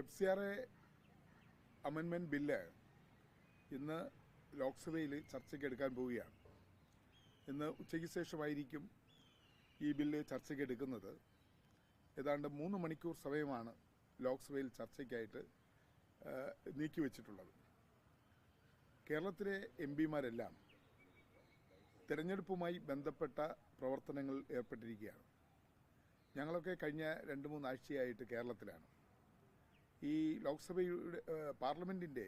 FCRA amendment bill ഇന്ന് ലോക്സഭയിൽ ചർച്ചയ്ക്ക് എടുക്കാൻ പോവുകയാണ്. ഇന്ന് ഉച്ചയ്ക്ക് ശേഷമായിരിക്കും ഈ ബില്ല് ചർച്ചയ്ക്ക് എടുക്കുന്നത്. ഏതാണ്ട് 3 മണിക്കൂർ സമയമാണ് ലോക്സഭയിൽ ചർച്ചയ്ക്കായിട്ട് നീക്കിവെച്ചിട്ടുള്ളത്. കേരളത്തിലെ MP-മാരെല്ലാം തിരഞ്ഞെടുപ്പുമായി ബന്ധപ്പെട്ട പ്രവർത്തനങ്ങളിൽ ഏർപ്പെട്ടിരിക്കുകയാണ്. ഞങ്ങളൊക്കെ കഴിഞ്ഞ 2-3 ആഴ്ചയായിട്ട് കേരളത്തിലാണ്. ഈ ലോക്സഭയുടെ പാർലമെൻറ്റിൻ്റെ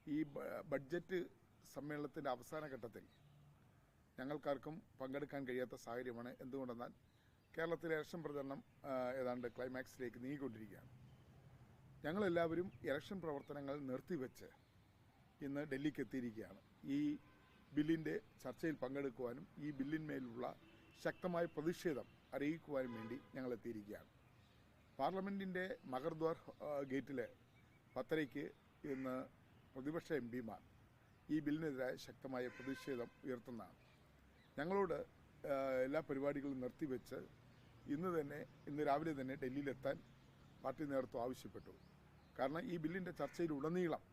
ഈ ബഡ്ജറ്റ് സമ്മേളനത്തിൻ്റെ അവസാന ഘട്ടത്തിൽ ഞങ്ങൾക്കാർക്കും പങ്കെടുക്കാൻ കഴിയാത്ത സാഹചര്യമാണ്. എന്തുകൊണ്ടെന്നാൽ കേരളത്തിലെ ഇലക്ഷൻ പ്രചരണം ഏതാണ്ട് ക്ലൈമാക്സിലേക്ക് നീങ്ങിക്കൊണ്ടിരിക്കുകയാണ്. ഞങ്ങളെല്ലാവരും ഇലക്ഷൻ പ്രവർത്തനങ്ങൾ നിർത്തിവെച്ച് ഇന്ന് ഡൽഹിക്ക് എത്തിയിരിക്കുകയാണ്. ഈ ബില്ലിൻ്റെ ചർച്ചയിൽ പങ്കെടുക്കുവാനും ഈ ബില്ലിന്മേലുള്ള ശക്തമായ പ്രതിഷേധം അറിയിക്കുവാനും വേണ്ടി ഞങ്ങൾ എത്തിയിരിക്കുകയാണ്. പാർലമെൻറ്റിൻ്റെ മഗർദ്വാർ ഗേറ്റിൽ 10:30 ഇന്ന് പ്രതിപക്ഷ MP-മാർ ഈ ബില്ലിനെതിരായ ശക്തമായ പ്രതിഷേധം ഉയർത്തുന്നതാണ്. ഞങ്ങളോട് എല്ലാ പരിപാടികളും നിർത്തിവെച്ച് ഇന്ന് രാവിലെ തന്നെ ഡൽഹിയിലെത്താൻ പാർട്ടി നേതൃത്വം ആവശ്യപ്പെട്ടു. കാരണം ഈ ബില്ലിൻ്റെ ചർച്ചയിലുടനീളം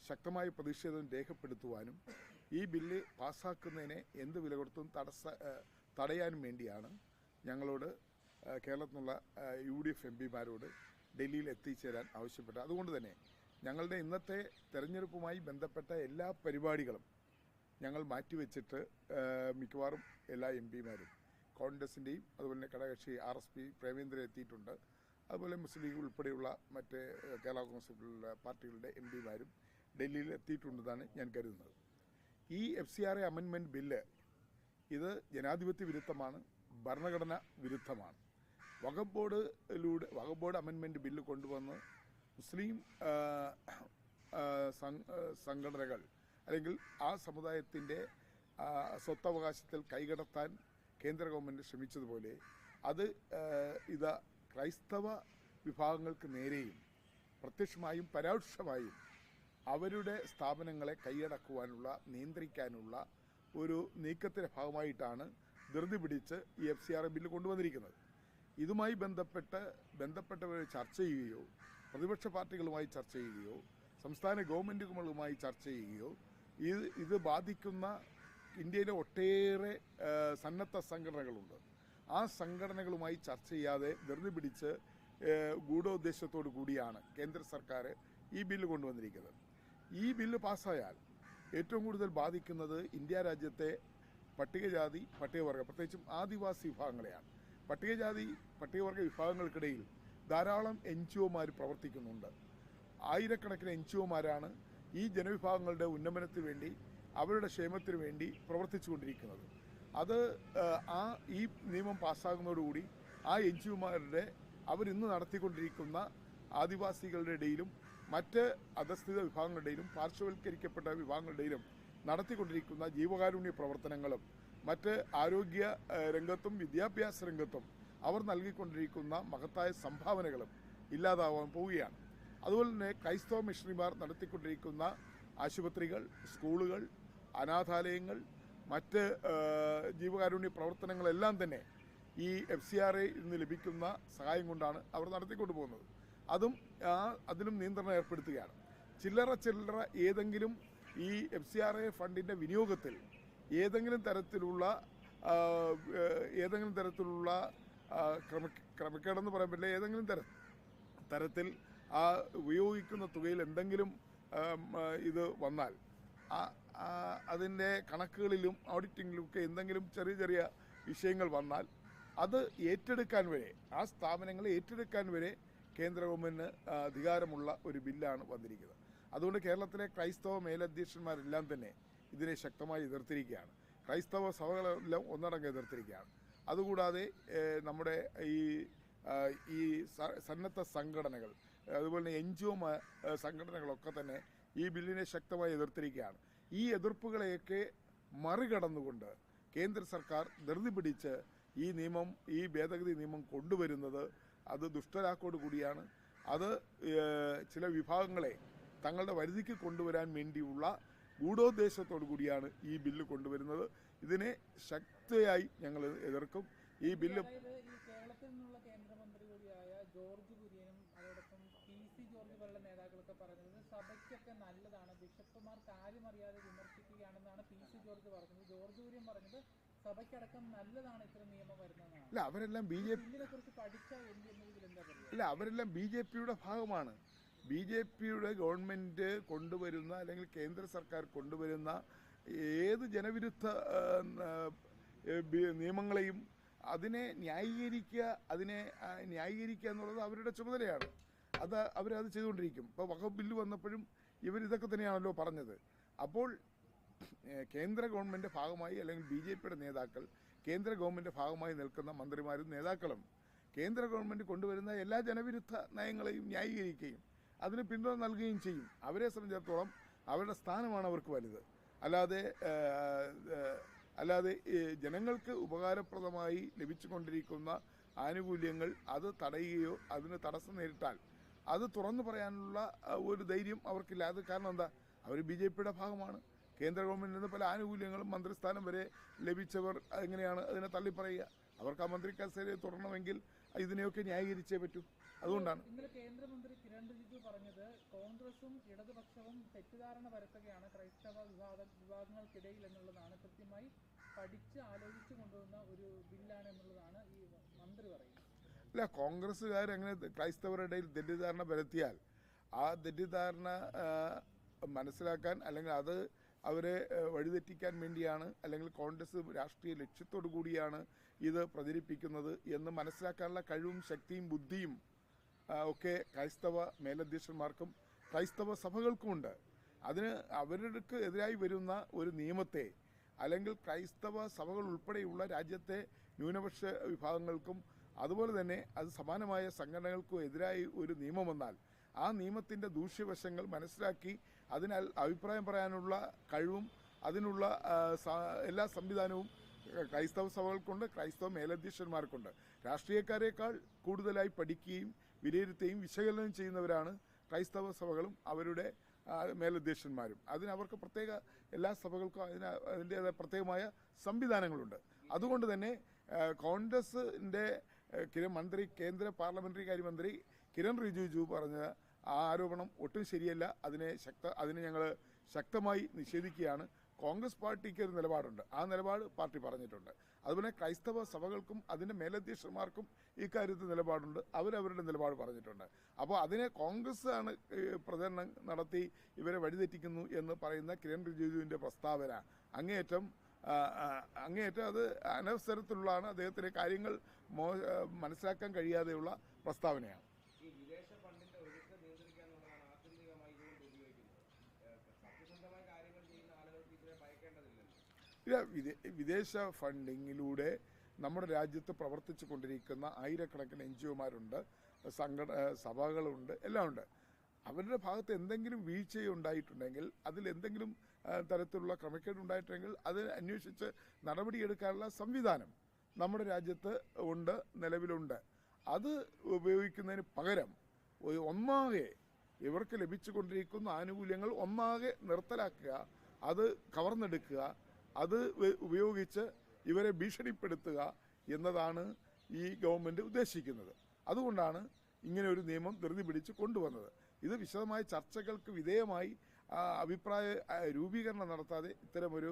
ശക്തമായ പ്രതിഷേധം രേഖപ്പെടുത്തുവാനും ഈ ബില്ല് പാസ്സാക്കുന്നതിനെ എന്ത് വില കൊടുത്തും തടയാനും വേണ്ടിയാണ് ഞങ്ങളോട് കേരളത്തിൽ നിന്നുള്ള UDF MP-മാരോട് ഡൽഹിയിൽ എത്തിച്ചേരാൻ ആവശ്യപ്പെട്ടത്. അതുകൊണ്ട് തന്നെ ഞങ്ങളുടെ ഇന്നത്തെ തെരഞ്ഞെടുപ്പുമായി ബന്ധപ്പെട്ട എല്ലാ പരിപാടികളും ഞങ്ങൾ മാറ്റിവെച്ചിട്ട് മിക്കവാറും എല്ലാ MP-മാരും കോൺഗ്രസിൻ്റെയും അതുപോലെ തന്നെ ഘടകകക്ഷി RSP പ്രേമേന്ദ്രൻ എത്തിയിട്ടുണ്ട്. അതുപോലെ മുസ്ലിം ലീഗ് ഉൾപ്പെടെയുള്ള മറ്റ് കേരള കോൺഗ്രസ് പാർട്ടികളുടെ MP-മാരും ഡൽഹിയിൽ എത്തിയിട്ടുണ്ടെന്നാണ് ഞാൻ കരുതുന്നത്. ഈ FCRA അമെൻമെൻറ്റ് ബില്ല് ഇത് ജനാധിപത്യ വിരുദ്ധമാണ്, ഭരണഘടന വിരുദ്ധമാണ്. വഖഫ് ബോർഡ് അമെൻമെൻറ്റ് ബില്ല് കൊണ്ടുവന്ന് മുസ്ലിം സംഘടനകൾ അല്ലെങ്കിൽ ആ സമുദായത്തിൻ്റെ സ്വത്തവകാശത്തിൽ കൈകടത്താൻ കേന്ദ്ര ഗവൺമെൻറ് ശ്രമിച്ചതുപോലെ അത് ക്രൈസ്തവ വിഭാഗങ്ങൾക്ക് നേരെയും പ്രത്യക്ഷമായും പരോക്ഷമായും അവരുടെ സ്ഥാപനങ്ങളെ കൈയടക്കുവാനുള്ള നിയന്ത്രിക്കാനുള്ള ഒരു നീക്കത്തിൻ്റെ ഭാഗമായിട്ടാണ് ധൃതി പിടിച്ച് ഈ FCRA ബില്ല് കൊണ്ടുവന്നിരിക്കുന്നത്. ഇതുമായി ബന്ധപ്പെട്ടവർ ചർച്ച ചെയ്യുകയോ പ്രതിപക്ഷ പാർട്ടികളുമായി ചർച്ച ചെയ്യുകയോ സംസ്ഥാന ഗവൺമെൻറ്റുകളുമായി ചർച്ച ചെയ്യുകയോ ഇത് ബാധിക്കുന്ന ഇന്ത്യയിലെ ഒട്ടേറെ സന്നദ്ധ സംഘടനകളുണ്ട്. ആ സംഘടനകളുമായി ചർച്ച ചെയ്യാതെ ധൃതി പിടിച്ച് ഗൂഢോദ്ദേശത്തോടു കൂടിയാണ് കേന്ദ്ര സർക്കാർ ഈ ബില്ല് കൊണ്ടുവന്നിരിക്കുന്നത്. ഈ ബില്ല് പാസ്സായാൽ ഏറ്റവും കൂടുതൽ ബാധിക്കുന്നത് ഇന്ത്യ രാജ്യത്തെ പട്ടികജാതി പട്ടികവർഗ പ്രത്യേകിച്ചും ആദിവാസി വിഭാഗങ്ങളെയാണ്. പട്ടികവർഗ വിഭാഗങ്ങൾക്കിടയിൽ ധാരാളം NGO-മാർ പ്രവർത്തിക്കുന്നുണ്ട്. ആയിരക്കണക്കിന് NGO-മാരാണ് ഈ ജനവിഭാഗങ്ങളുടെ ഉന്നമനത്തിന് വേണ്ടി അവരുടെ ക്ഷേമത്തിന് വേണ്ടി പ്രവർത്തിച്ചുകൊണ്ടിരിക്കുന്നത്. ഈ നിയമം പാസ്സാകുന്നതോടുകൂടി ആ NGO-മാരുടെ അവരിന്ന് നടത്തിക്കൊണ്ടിരിക്കുന്ന ആദിവാസികളുടെ ഇടയിലും മറ്റ് അധസ്ഥിത വിഭാഗങ്ങളുടെയും പാർശ്വവൽക്കരിക്കപ്പെട്ട വിഭാഗങ്ങളുടെയും നടത്തിക്കൊണ്ടിരിക്കുന്ന ജീവകാരുണ്യ പ്രവർത്തനങ്ങളും മറ്റ് ആരോഗ്യ രംഗത്തും വിദ്യാഭ്യാസ രംഗത്തും അവർ നൽകിക്കൊണ്ടിരിക്കുന്ന മഹത്തായ സംഭാവനകളും ഇല്ലാതാവാൻ പോവുകയാണ്. അതുപോലെ തന്നെ ക്രൈസ്തവ മിഷണറിമാർ നടത്തിക്കൊണ്ടിരിക്കുന്ന ആശുപത്രികൾ, സ്കൂളുകൾ, അനാഥാലയങ്ങൾ, മറ്റ് ജീവകാരുണ്യ പ്രവർത്തനങ്ങളെല്ലാം തന്നെ ഈ FCRA ഇന്ന് ലഭിക്കുന്ന സഹായം കൊണ്ടാണ് അവർ നടത്തിക്കൊണ്ടു പോകുന്നത്. അതിലും നിയന്ത്രണം ഏർപ്പെടുത്തുകയാണ്. ചില്ലറ ഏതെങ്കിലും ഈ FCRA ഫണ്ടിൻ്റെ വിനിയോഗത്തിൽ ഏതെങ്കിലും തരത്തിലുള്ള ക്രമക്കേടെന്ന് പറയാൻ പറ്റില്ല. ഏതെങ്കിലും തരത്തിൽ ആ ഉപയോഗിക്കുന്ന തുകയിൽ എന്തെങ്കിലും ഇത് വന്നാൽ അതിൻ്റെ കണക്കുകളിലും ഓഡിറ്റിങ്ങിലും ഒക്കെ എന്തെങ്കിലും ചെറിയ വിഷയങ്ങൾ വന്നാൽ അത് ഏറ്റെടുക്കാൻ വരെ ആ സ്ഥാപനങ്ങളെ ഏറ്റെടുക്കാൻ വരെ കേന്ദ്ര ഗവൺമെൻറ്റിന് അധികാരമുള്ള ഒരു ബില്ലാണ് വന്നിരിക്കുന്നത്. അതുകൊണ്ട് കേരളത്തിലെ ക്രൈസ്തവ മേലധ്യക്ഷന്മാരെല്ലാം തന്നെ ഇതിനെ ശക്തമായി എതിർത്തിരിക്കുകയാണ്. ക്രൈസ്തവ സഭകളെല്ലാം ഒന്നടങ്കം എതിർത്തിരിക്കുകയാണ്. അതുകൂടാതെ നമ്മുടെ ഈ സന്നദ്ധ സംഘടനകൾ അതുപോലെ തന്നെ NGO സംഘടനകളൊക്കെ തന്നെ ഈ ബില്ലിനെ ശക്തമായി എതിർത്തിരിക്കുകയാണ്. ഈ എതിർപ്പുകളെയൊക്കെ മറികടന്നുകൊണ്ട് കേന്ദ്ര സർക്കാർ ധൃതി പിടിച്ച് ഈ ഭേദഗതി നിയമം കൊണ്ടുവരുന്നത് അത് ദുഷ്ടലാക്കോട് കൂടിയാണ്. അത് ചില വിഭാഗങ്ങളെ തങ്ങളുടെ വരുതിക്ക് കൊണ്ടുവരാൻ വേണ്ടിയുള്ള ഗൂഢോദ്ദേശത്തോടു കൂടിയാണ് ഈ ബില്ല് കൊണ്ടുവരുന്നത്. ഇതിനെ ശക്തിയായി ഞങ്ങൾ എതിർക്കും. ഈ ബില്ല് കേരളത്തിൽ നിന്നുള്ള കേന്ദ്രമന്ത്രി കൂടിയായ ജോർജ് കുര്യനും അതോടൊപ്പം പോലുള്ള നേതാക്കളൊക്കെ പറഞ്ഞത് സഭയ്ക്കൊക്കെ നല്ലതാണ്, ബിഷപ്പുമാർ കാര്യമറിയാതെ വിമർശിക്കുകയാണെന്നാണ് പി.സി. ജോർജ് പറഞ്ഞത്. ജോർജ് കുര്യൻ പറഞ്ഞത് സഭയ്ക്കടക്കം നല്ലതാണ് ഇത്തരം നിയമം വരുന്നതെന്നാണ്. അല്ല, അവരെല്ലാം ബില്ലിനെ കുറിച്ച് പഠിച്ചാൽ എന്താ പറയുക? അല്ല, അവരെല്ലാം BJPയുടെ ഭാഗമാണ്. BJPയുടെ ഗവൺമെന്റ് കൊണ്ടുവരുന്ന അല്ലെങ്കിൽ കേന്ദ്ര സർക്കാർ കൊണ്ടുവരുന്ന ഏത് ജനവിരുദ്ധ നിയമങ്ങളെയും അതിനെ ന്യായീകരിക്കുക എന്നുള്ളത് അവരുടെ ചുമതലയാണ്. അവരത് ചെയ്തുകൊണ്ടിരിക്കും. ഇപ്പോൾ വഖഫ് ബില്ല് വന്നപ്പോഴും ഇവരിതൊക്കെ തന്നെയാണല്ലോ പറഞ്ഞത്. അപ്പോൾ കേന്ദ്ര ഗവൺമെൻറ് ഭാഗമായി അല്ലെങ്കിൽ BJPയുടെ നേതാക്കൾ കേന്ദ്ര ഗവൺമെൻറ് ഭാഗമായി നിൽക്കുന്ന മന്ത്രിമാരും നേതാക്കളും കേന്ദ്ര ഗവൺമെൻറ് കൊണ്ടുവരുന്ന എല്ലാ ജനവിരുദ്ധ നയങ്ങളെയും ന്യായീകരിക്കുകയും അതിന് പിന്തുണ നൽകുകയും ചെയ്യും. അവരെ സംബന്ധിച്ചിടത്തോളം അവരുടെ സ്ഥാനമാണ് അവർക്ക് വലുത്. അല്ലാതെ ജനങ്ങൾക്ക് ഉപകാരപ്രദമായി ലഭിച്ചുകൊണ്ടിരിക്കുന്ന ആനുകൂല്യങ്ങൾ അത് തടയുകയോ അതിന് തടസ്സം നേരിട്ടാൽ അത് തുറന്നു പറയാനുള്ള ഒരു ധൈര്യം അവർക്കില്ല. അത് കാരണം എന്താ? അവർ BJPയുടെ ഭാഗമാണ്. കേന്ദ്ര ഗവൺമെൻറ്റിൽ നിന്ന് പല ആനുകൂല്യങ്ങളും മന്ത്രിസ്ഥാനം വരെ ലഭിച്ചവർ എങ്ങനെയാണ് അതിനെ തള്ളിപ്പറയുക? അവർക്ക് ആ മന്ത്രി കസേരയെ തുടരണമെങ്കിൽ ഇതിനെയൊക്കെ ന്യായീകരിച്ചേ പറ്റൂ. അതുകൊണ്ടാണ് ഇന്നലെ കേന്ദ്രമന്ത്രി കിരൺ റിജിജു പറഞ്ഞത് കോൺഗ്രസും ഇടതുപക്ഷവും തെറ്റിദ്ധാരണ പരത്തുകയാണ് ക്രൈസ്തവ വിഭാഗങ്ങൾക്കിടയിൽ എന്നുള്ളതാണ്. കൃത്യമായി പഠിച്ച് ആലോചിച്ച് കൊണ്ടുവന്ന ഒരു ബില്ലാണ് എന്നുള്ളതാണ് ഈ മന്ത്രി പറയുന്നത്. അല്ല, കോൺഗ്രസ്സുകാരങ്ങനെ ക്രൈസ്തവരുടെ ഇടയിൽ തെറ്റിദ്ധാരണ പരത്തിയാൽ ആ തെറ്റിദ്ധാരണ മനസ്സിലാക്കാൻ അല്ലെങ്കിൽ അത് അവരെ വഴിതെറ്റിക്കാൻ വേണ്ടിയാണ് അല്ലെങ്കിൽ കോൺഗ്രസ് രാഷ്ട്രീയ ലക്ഷ്യത്തോടു കൂടിയാണ് ഇത് പ്രചരിപ്പിക്കുന്നത് എന്ന് മനസ്സിലാക്കാനുള്ള കഴിവും ശക്തിയും ബുദ്ധിയും ഒക്കെ ക്രൈസ്തവ മേലധ്യക്ഷന്മാർക്കും ക്രൈസ്തവ സഭകൾക്കുമുണ്ട്. അതിന് അവർക്ക് എതിരായി വരുന്ന ഒരു നിയമത്തെ അല്ലെങ്കിൽ ക്രൈസ്തവ സഭകൾ ഉൾപ്പെടെയുള്ള രാജ്യത്തെ ന്യൂനപക്ഷ വിഭാഗങ്ങൾക്കും അതുപോലെ തന്നെ അത് സമാനമായ സംഘടനകൾക്കും എതിരായി ഒരു നിയമം വന്നാൽ ആ നിയമത്തിൻ്റെ ദൂഷ്യവശങ്ങൾ മനസ്സിലാക്കി അതിനാൽ അഭിപ്രായം പറയാനുള്ള കഴിവും അതിനുള്ള എല്ലാ സംവിധാനവും ക്രൈസ്തവ സഭകൾക്കുണ്ട്, ക്രൈസ്തവ മേലധ്യക്ഷന്മാർക്കുണ്ട്. രാഷ്ട്രീയക്കാരേക്കാൾ കൂടുതലായി പഠിക്കുകയും വിലയിരുത്തുകയും വിശകലനം ചെയ്യുന്നവരാണ് ക്രൈസ്തവ സഭകളും അവരുടെ മേലധ്യക്ഷന്മാരും. അതിനവർക്ക് പ്രത്യേക എല്ലാ സഭകൾക്കും അതിൻ്റേതായ പ്രത്യേകമായ സംവിധാനങ്ങളുണ്ട്. അതുകൊണ്ട് തന്നെ കോൺഗ്രസിൻ്റെ കേന്ദ്ര പാർലമെൻ്ററി കാര്യമന്ത്രി കിരൺ റിജിജു പറഞ്ഞ ആ ആരോപണം ഒട്ടും ശരിയല്ല. അതിനെ ഞങ്ങൾ ശക്തമായി നിഷേധിക്കുകയാണ്. കോൺഗ്രസ് പാർട്ടിക്ക് ഒരു നിലപാടുണ്ട്, ആ നിലപാട് പാർട്ടി പറഞ്ഞിട്ടുണ്ട്. അതുപോലെ ക്രൈസ്തവ സഭകൾക്കും അതിൻ്റെ മേലധ്യക്ഷന്മാർക്കും ഇക്കാര്യത്തിൽ നിലപാടുണ്ട്, അവരവരുടെ നിലപാട് പറഞ്ഞിട്ടുണ്ട്. അപ്പോൾ അതിനെ കോൺഗ്രസ് ആണ് പ്രചരണം നടത്തി ഇവരെ വഴിതെറ്റിക്കുന്നു എന്ന് പറയുന്ന കിരൺ റിജിജുവിൻ്റെ പ്രസ്താവന അങ്ങേയറ്റം അത് അനവസരത്തിലുള്ളതാണ്. അദ്ദേഹത്തിന് കാര്യങ്ങൾ മനസ്സിലാക്കാൻ കഴിയാതെയുള്ള പ്രസ്താവനയാണ്. വിദേശ ഫണ്ടിങ്ങിലൂടെ നമ്മുടെ രാജ്യത്ത് പ്രവർത്തിച്ചു കൊണ്ടിരിക്കുന്ന ആയിരക്കണക്കിന് NGOമാരുണ്ട്, സഭകളുണ്ട്, എല്ലാം ഉണ്ട്. അവരുടെ ഭാഗത്ത് എന്തെങ്കിലും വീഴ്ചയുണ്ടായിട്ടുണ്ടെങ്കിൽ അതിലെന്തെങ്കിലും തരത്തിലുള്ള ക്രമക്കേടുണ്ടായിട്ടുണ്ടെങ്കിൽ അത് അന്വേഷിച്ച് നടപടിയെടുക്കാനുള്ള സംവിധാനം നമ്മുടെ രാജ്യത്ത് നിലവിലുണ്ട്. അത് ഉപയോഗിക്കുന്നതിന് പകരം ഒന്നാകെ ഇവർക്ക് ലഭിച്ചുകൊണ്ടിരിക്കുന്ന ആനുകൂല്യങ്ങൾ ഒന്നാകെ നിർത്തലാക്കുക, അത് കവർന്നെടുക്കുക, അത് ഉപയോഗിച്ച് ഇവരെ ഭീഷണിപ്പെടുത്തുക എന്നതാണ് ഈ ഗവൺമെൻറ് ഉദ്ദേശിക്കുന്നത്. അതുകൊണ്ടാണ് ഇങ്ങനെ ഒരു നിയമം ധൃതി പിടിച്ച് കൊണ്ടുവന്നത്. ഇത് വിശദമായ ചർച്ചകൾക്ക് വിധേയമായി അഭിപ്രായ രൂപീകരണം നടത്താതെ ഇത്തരമൊരു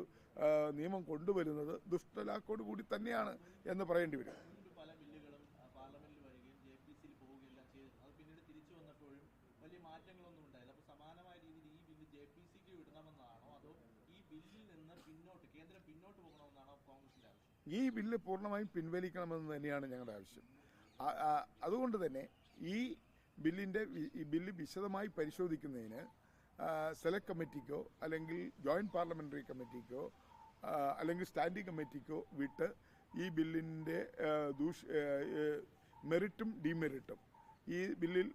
നിയമം കൊണ്ടുവരുന്നത് ദുഷ്ടലാക്കോട് കൂടി തന്നെയാണ് എന്ന് പറയേണ്ടി വരും. പല ബില്ലുകളും പാർലമെന്റിൽ വരികയും JPC-യിൽ പോവുകയെല്ലാം ചെയ്തു. അത് പിന്നീട് തിരിച്ചു വന്നപ്പോഴും വലിയ മാറ്റങ്ങളൊന്നും ഉണ്ടായില്ല. അപ്പോൾ സമാനമായ രീതിയിൽ ഈ ബില്ല് JPC-ക്ക് വിടണമെന്നാണോ അതോ ഈ ബില്ലിൽ നിന്ന് കേന്ദ്രം പിന്നോട്ട് പോകണമെന്നാണോ കോൺഗ്രസിന്റെ ആവശ്യം? ഈ ബില്ല് പൂർണ്ണമായും പിൻവലിക്കണമെന്ന് തന്നെയാണ് ഞങ്ങളുടെ ആവശ്യം. അതുകൊണ്ട് തന്നെ ഈ ബില്ല് വിശദമായി പരിശോധിക്കുന്നതിന് സെലക്ട് കമ്മിറ്റിക്കോ അല്ലെങ്കിൽ ജോയിൻറ്റ് പാർലമെൻ്ററി കമ്മിറ്റിക്കോ അല്ലെങ്കിൽ സ്റ്റാൻഡിംഗ് കമ്മിറ്റിക്കോ വിട്ട് ഈ ബില്ലിൻ്റെ മെറിറ്റും ഡിമെറിറ്റും ഈ ബില്ലിൽ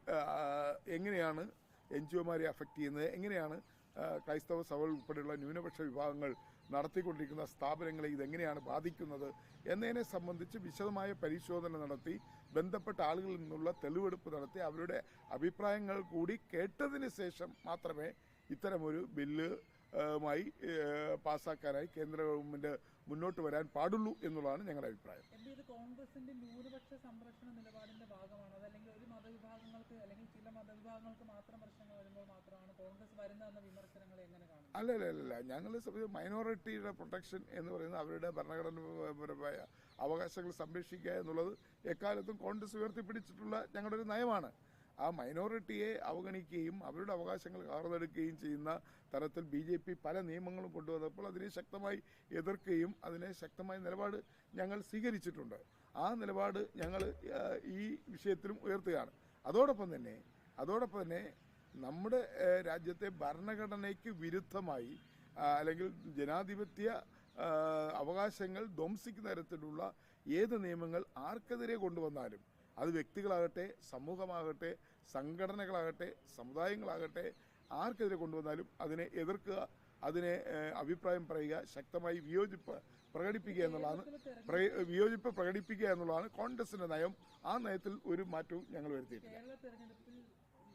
എങ്ങനെയാണ് NGOമാരെ അഫക്റ്റ് ചെയ്യുന്നത്, എങ്ങനെയാണ് ക്രൈസ്തവ സഭകൾ ഉൾപ്പെടെയുള്ള ന്യൂനപക്ഷ വിഭാഗങ്ങൾ നടത്തിക്കൊണ്ടിരിക്കുന്ന സ്ഥാപനങ്ങളെ ഇതെങ്ങനെയാണ് ബാധിക്കുന്നത് എന്നതിനെ സംബന്ധിച്ച് വിശദമായ പരിശോധന നടത്തി ബന്ധപ്പെട്ട ആളുകളിൽ നിന്നുള്ള തെളിവെടുപ്പ് നടത്തി അവരുടെ അഭിപ്രായങ്ങൾ കൂടി കേട്ടതിന് ശേഷം മാത്രമേ ഇത്തരമൊരു ബില്ല് പാസ്സാക്കാനായി കേന്ദ്ര ഗവൺമെൻറ് മുന്നോട്ട് വരാൻ പാടുള്ളൂ എന്നുള്ളതാണ് ഞങ്ങളുടെ അഭിപ്രായം. കോൺഗ്രസിന്റെ ന്യൂനപക്ഷ സംരക്ഷണ നിലപാടിന്റെ ഭാഗമാണ്, അതല്ലെങ്കിൽ ഒരു മതവിഭാഗങ്ങൾക്ക് അല്ലെങ്കിൽ ചില മതവിഭാഗങ്ങൾക്ക് മാത്രം പ്രശ്നങ്ങൾ വരുമ്പോൾ മാത്രമാണ് കോൺഗ്രസ് വരുന്നതെന്ന വിമർശനങ്ങൾ എങ്ങനെ കാണുന്നത്? അല്ല ഞങ്ങൾ മൈനോറിറ്റിയുടെ പ്രൊട്ടക്ഷൻ എന്ന് പറയുന്നത് അവരുടെ ഭരണഘടനാപരമായ അവകാശങ്ങൾ സംരക്ഷിക്കുക എന്നുള്ളത് എക്കാലത്തും കോൺഗ്രസ് ഉയർത്തിപ്പിടിച്ചിട്ടുള്ള ഞങ്ങളുടെ ഒരു നയമാണ്. ആ മൈനോറിറ്റിയെ അവഗണിക്കുകയും അവരുടെ അവകാശങ്ങൾ കാർന്നെടുക്കുകയും ചെയ്യുന്ന തരത്തിൽ BJP പല നിയമങ്ങളും കൊണ്ടുവന്നപ്പോൾ അതിനെ ശക്തമായി എതിർക്കുകയും അതിനെ ശക്തമായ നിലപാട് ഞങ്ങൾ സ്വീകരിച്ചിട്ടുണ്ട്. ആ നിലപാട് ഞങ്ങൾ ഈ വിഷയത്തിലും ഉയർത്തുകയാണ്. അതോടൊപ്പം തന്നെ നമ്മുടെ രാജ്യത്തെ ഭരണഘടനയ്ക്ക് വിരുദ്ധമായി അല്ലെങ്കിൽ ജനാധിപത്യ അവകാശങ്ങൾ ധ്വംസിക്കുന്ന തരത്തിലുള്ള ഏത് നിയമങ്ങൾ ആർക്കെതിരെ കൊണ്ടുവന്നാലും അത് വ്യക്തികളാകട്ടെ, സമൂഹമാകട്ടെ, സംഘടനകളാകട്ടെ, സമുദായങ്ങളാകട്ടെ, ആർക്കെതിരെ കൊണ്ടുവന്നാലും അതിനെ എതിർക്കുക, അതിനെ അഭിപ്രായം പറയുക, ശക്തമായി വിയോജിപ്പ് പ്രകടിപ്പിക്കുക എന്നുള്ളതാണ് കോൺഗ്രസിന്റെ നയം. ആ നയത്തിൽ ഒരു മാറ്റവും ഞങ്ങൾ വരുത്തിയിട്ടില്ല. കേരള തെരഞ്ഞെടുപ്പിൽ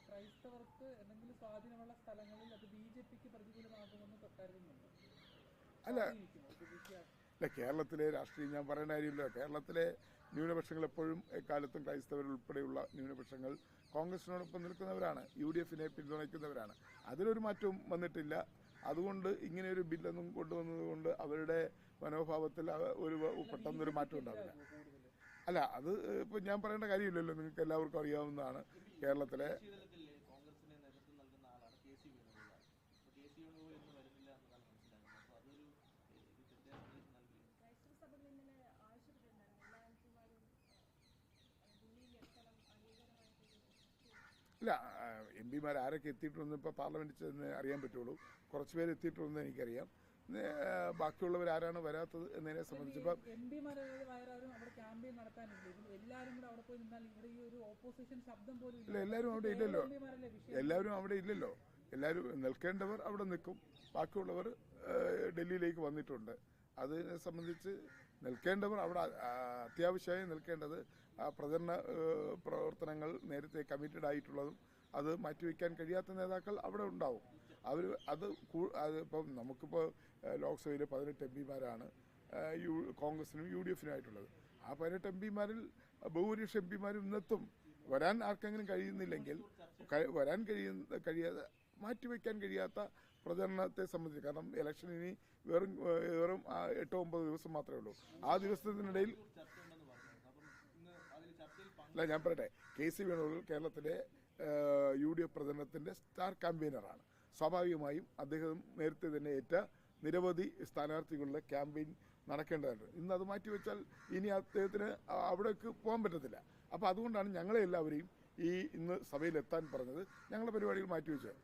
ക്രൈസ്തവർക്ക് എന്തെങ്കിലും സ്വാധീനമുള്ള സ്ഥലങ്ങളിൽ അത് BJPക്ക് പ്രതികൂലമാകുമെന്ന് കരുതുന്നുണ്ട്? അല്ല, കേരളത്തിലെ രാഷ്ട്രീയം ഞാൻ പറയേണ്ട കാര്യമില്ല. കേരളത്തിലെ ന്യൂനപക്ഷങ്ങൾ എപ്പോഴും എക്കാലത്തും ക്രൈസ്തവരുൾപ്പെടെയുള്ള ന്യൂനപക്ഷങ്ങൾ കോൺഗ്രസിനോടൊപ്പം നിൽക്കുന്നവരാണ്, UDFനെ പിന്തുണയ്ക്കുന്നവരാണ്. അതിലൊരു മാറ്റവും വന്നിട്ടില്ല. അതുകൊണ്ട് ഇങ്ങനെയൊരു ബില്ലൊന്നും കൊണ്ടുവന്നതുകൊണ്ട് അവരുടെ മനോഭാവത്തിൽ ഒരു പെട്ടെന്നൊരു മാറ്റം ഉണ്ടാവില്ല. അല്ല, അത് ഇപ്പം ഞാൻ പറയേണ്ട കാര്യമില്ലല്ലോ, നിങ്ങൾക്ക് എല്ലാവർക്കും അറിയാവുന്നതാണ്. കേരളത്തിലെ കോൺഗ്രസിന് നേതൃത്വം നൽകുന്ന ആളാണ് KC വേണുഗോപാൽ. KC വേണുഗോപാൽ ഇന്ന് വരുന്നില്ല എന്നതാണ് മനസ്സിലാകുന്നത്. അപ്പോൾ അതൊരു ഇല്ല, MP ആരൊക്കെ എത്തിയിട്ടുണ്ടെന്ന് ഇപ്പോൾ പാർലമെന്റിൽ ചെന്ന് അറിയാൻ പറ്റുള്ളൂ. കുറച്ച് പേര് എത്തിയിട്ടുണ്ടെന്ന് എനിക്കറിയാം. ബാക്കിയുള്ളവർ ആരാണ് വരാത്തത് എന്നതിനെ സംബന്ധിച്ചപ്പോൾ എല്ലാവരും അവിടെ ഇല്ലല്ലോ. എല്ലാവരും നിൽക്കേണ്ടവർ അവിടെ നിൽക്കും. ബാക്കിയുള്ളവർ ഡൽഹിയിലേക്ക് വന്നിട്ടുണ്ട്. അതിനെ സംബന്ധിച്ച് നിൽക്കേണ്ടവർ അവിടെ അത്യാവശ്യമായി നിൽക്കേണ്ടത് പ്രചരണ പ്രവർത്തനങ്ങൾ നേരത്തെ കമ്മിറ്റഡ് ആയിട്ടുള്ളതും അത് മാറ്റിവെക്കാൻ കഴിയാത്ത നേതാക്കൾ അവിടെ ഉണ്ടാവും. അതിപ്പം നമുക്കിപ്പോൾ ലോക്സഭയിൽ 18 MP-മാരാണ് കോൺഗ്രസിനും UDFനും ആയിട്ടുള്ളത്. ആ 18 MP-മാരിൽ ബഹുഭൂരിപക്ഷ MP-മാരും ഇന്നെത്തും. വരാൻ ആർക്കെങ്കിലും കഴിയുന്നില്ലെങ്കിൽ കഴിയാതെ മാറ്റിവെക്കാൻ കഴിയാത്ത പ്രചരണത്തെ സംബന്ധിച്ച്, കാരണം ഇലക്ഷൻ ഇനി വെറും 8-9 ദിവസം മാത്രമേ ഉള്ളൂ. ആ ദിവസത്തിനിടയിൽ അല്ല, ഞാൻ പറയട്ടെ, KC വേണുഗോപാൽ കേരളത്തിലെ UDF പ്രചരണത്തിൻ്റെ സ്റ്റാർ ക്യാമ്പയിനറാണ്. സ്വാഭാവികമായും അദ്ദേഹം നേരത്തെ തന്നെ ഏറ്റ നിരവധി സ്ഥാനാർത്ഥികളുടെ ക്യാമ്പയിൻ നടക്കേണ്ടതുണ്ട്. ഇന്ന് അത് മാറ്റിവെച്ചാൽ ഇനി അദ്ദേഹത്തിന് അവിടേക്ക് പോകാൻ പറ്റത്തില്ല. അപ്പോൾ അതുകൊണ്ടാണ് ഞങ്ങളെ എല്ലാവരെയും ഇന്ന് സഭയിലെത്താൻ പറഞ്ഞത്. ഞങ്ങളുടെ പരിപാടികൾ മാറ്റിവെച്ചത്.